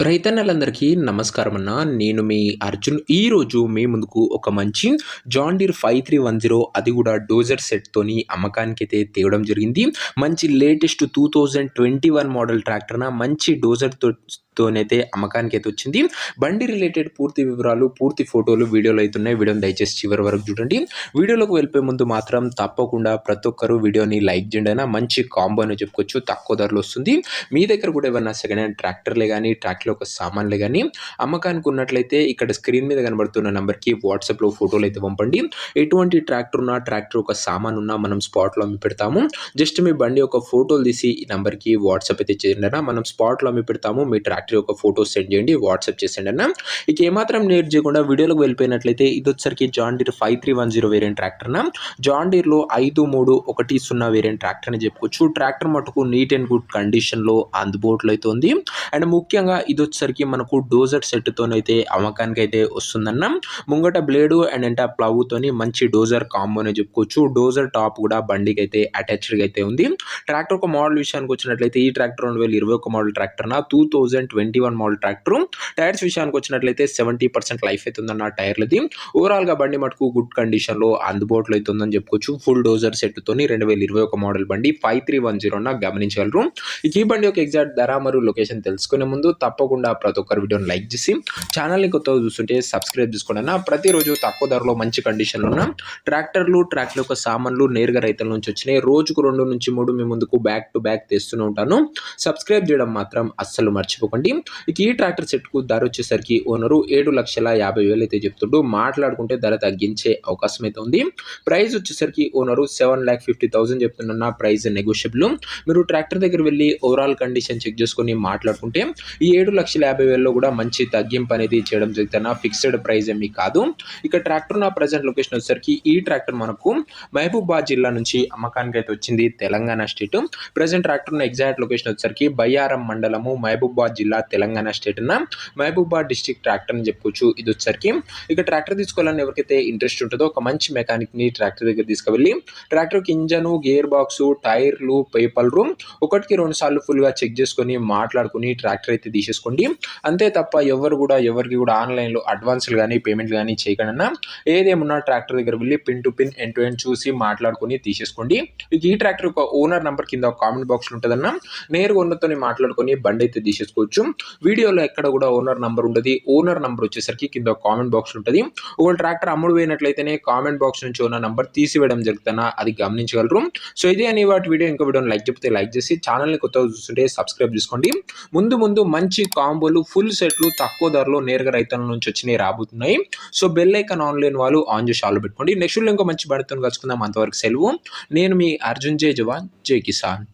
రైతన్నలందరికీ నమస్కారం అన్న. నేను మీ అర్జున్. ఈరోజు మీ ముందుకు ఒక మంచి జాన్ డీర్ 5310 అది కూడా డోజర్ సెట్‌తోని అమ్మకానికైతే తేవడం జరిగింది. మంచి లేటెస్ట్ 2021 మోడల్ ట్రాక్టర్‌న మంచి తోనైతే అమ్మకానికైతే వచ్చింది. బండి రిలేటెడ్ పూర్తి వివరాలు, పూర్తి ఫోటోలు వీడియోలో అయితే ఉన్నాయి. వీడియోని దయచేసి చివరి వరకు చూడండి. వీడియోలోకి వెళ్ళిపోయే ముందు మాత్రం తప్పకుండా ప్రతి ఒక్కరు వీడియోని లైక్ చేయండి అన్న. మంచి కాంబో అని చెప్పుకోవచ్చు. తక్కువ ధరలో వస్తుంది. మీ దగ్గర కూడా ఏమన్నా సెకండ్ హ్యాండ్ ట్రాక్టర్లే కానీ, ట్రాక్టర్ యొక్క సామాన్లే కానీ అమ్మకానికి ఉన్నట్లయితే ఇక్కడ స్క్రీన్ మీద కనబడుతున్న నెంబర్కి వాట్సాప్లో ఫోటోలు అయితే పంపండి. ఎటువంటి ట్రాక్టర్ ఉన్నా, ట్రాక్టర్ ఒక సామాన్ ఉన్నా మనం స్పాట్లో అమ్మి పెడతాము. జస్ట్ మీ బండి యొక్క ఫోటోలు తీసి ఈ నెంబర్కి వాట్సాప్ అయితే చేయండి అన్న. మనం స్పాట్లో అమ్మి పెడతాము. మీ ట్రాక్టర్ యొక్క ఫోటో సెండ్ చేయండి, వాట్సాప్ చేసేయండి అన్న. ఇక ఏమాత్రం లేట్ చేయకుండా వీడియోలోకి వెళ్ళిపోయినట్లయితే ఇది వచ్చరికి జాన్ డీర్ 5310 వేరియంట్ ట్రాక్టర్ న. జాన్ డీర్లో 5310 వేరియంట్ ట్రాక్టర్ అని చెప్పుకోవచ్చు. ట్రాక్టర్ మటుకు నీట్ అండ్ గుడ్ కండిషన్లో అందుబాటులో అయితే ఉంది. అండ్ ముఖ్యంగా ఇది వచ్చరికి మనకు డోజర్ సెట్తోనైతే అమ్మకానికి అయితే వస్తుందన్న. ముంగట బ్లేడు అండ్ ఎంట ప్లవ్తోని మంచి డోజర్ కాంబో అని చెప్పుకోవచ్చు. డోజర్ టాప్ కూడా బండికి అయితే అటాచ్డ్గా అయితే ఉంది. ట్రాక్టర్ ఒక మోడల్ విషయానికి వచ్చినట్లయితే ఈ ట్రాక్టర్ 2021 మోడల్ ట్రాక్టర్ న. 2021 మోడల్ ట్రాక్టర్. టైర్స్ విషయానికి వచ్చినట్లయితే 70% లైఫ్ అయితే ఉందన్న టైర్లది. ఓవరాల్ గా బండి మటుకు గుడ్ కండిషన్ లో అందుబాటులో అయితే ఉందని చెప్పుకోవచ్చు. ఫుల్ డోజర్ సెట్ తోని 2021 మోడల్ బండి 5310 న గమనించగలరు. ఈ బండి యొక్క ఎగ్జాక్ట్ ధర మరియు లొకేషన్ తెలుసుకునే ముందు తప్పకుండా ప్రతి ఒక్కరు వీడియోని లైక్ చేసి ఛానల్ని కొత్తగా చూస్తుంటే సబ్స్క్రైబ్ చేసుకోండి అన్న. ప్రతిరోజు తక్కువ ధరలో మంచి కండిషన్లో ఉన్న ట్రాక్టర్లు, ట్రాక్టర్ యొక్క సామాన్లు నేరుగా రైతుల నుంచి వచ్చినాయి. రోజుకు 2 నుంచి 3 మీ ముందుకు బ్యాక్ టు బ్యాక్ తెస్తూనే ఉంటాను. సబ్స్క్రైబ్ చేయడం మాత్రం అస్సలు మర్చిపోకండి. ఇక ఈ ట్రాక్టర్ సెట్కు ధర వచ్చేసరికి ఓనరు 7,50,000 అయితే చెప్తుంటూ మాట్లాడుకుంటే ధర తగ్గించే అవకాశం అయితే ఉంది. ప్రైస్ వచ్చేసరికి ఓనరు 7,50,000 చెప్తున్న ప్రైస్ నెగోషియబుల్. మీరు ట్రాక్టర్ దగ్గర వెళ్ళి ఓవరాల్ కండిషన్ చెక్ చేసుకొని మాట్లాడుకుంటే ఈ 7,50,000లో కూడా మంచి తగ్గింపు అనేది చేయడం జరుగుతున్న ఫిక్స్డ్ ప్రైస్ ఏమీ కాదు. ఇక ట్రాక్టర్ నా ప్రజెంట్ లొకేషన్ వచ్చేసరికి ఈ ట్రాక్టర్ మనకు మహబూబాబాద్ జిల్లా నుంచి అమ్మకానికి అయితే వచ్చింది. Telangana state. Present tractor exact location వచ్చేసరికి బయ్యారం మండలము, మహబూబాబాద్ జిల్లా, తెలంగాణ స్టేట్ న. మహబూబాబాద్ డిస్ట్రిక్ట్ ట్రాక్టర్ అని చెప్పుకోవచ్చు. ఇది వచ్చరికి ఇక ట్రాక్టర్ తీసుకోవాలని ఎవరికైతే ఇంట్రెస్ట్ ఉంటుందో ఒక మంచి మెకానిక్ ని ట్రాక్టర్ దగ్గర తీసుకువెళ్ళి ట్రాక్టర్కి ఇంజను, గేర్ బాక్స్, టైర్లు, పేపర్లు 1కి 2 సార్లు ఫుల్ గా చెక్ చేసుకొని మాట్లాడుకుని ట్రాక్టర్ అయితే తీసేసుకోండి. అంతే తప్ప ఎవరికి కూడా ఆన్లైన్ లో అడ్వాన్స్లు కానీ పేమెంట్లు కానీ చేయకుండా ఏదేమున్నా ట్రాక్టర్ దగ్గర వెళ్ళి pin to pin end to end చూసి మాట్లాడుకుని తీసేసుకోండి. ఇక ఈ ట్రాక్టర్ ఒక ఓనర్ నంబర్ కింద ఒక కామెంట్ బాక్స్ ఉంటుందన్న. నేరుగా ఓనర్తో మాట్లాడుకొని బండి అయితే తీసేసుకోవచ్చు. వీడియోలో ఎక్కడ కూడా ఓనర్ నంబర్ ఉండదు. ఓనర్ నంబర్ వచ్చేసరికి కింద కామెంట్ బాక్స్ ఉంటుంది. ఒక ట్రాక్టర్ అమ్ముడు పోయినట్లయితేనే కామెంట్ బాక్స్ నుంచి ఓనర్ నంబర్ తీసివేయడం జరుగుతున్నా అది గమనించగలరు. సో ఇదే అని వాటి వీడియో. ఇంకో వీడియోని లైక్ చెప్తే లైక్ చేసి ఛానల్ని కొత్తగా చూస్తుంటే సబ్స్క్రైబ్ చేసుకోండి. ముందు మంచి కాంబోలు, ఫుల్ సెట్లు తక్కువ ధరలో నేరుగా రైతుల నుంచి వచ్చినాయి రాబోతున్నాయి. సో బెల్ ఐకాన్ ఆన్ లేని వాళ్ళు ఆన్ చేసి ఆల్ పెట్టుకోండి. నెక్స్ట్ ఇంకో మంచి బండితో కలుసుకుందాం. అంతవరకు సెలవు. నేను మీ అర్జున్. జై జవాన్, జై కిసాన్.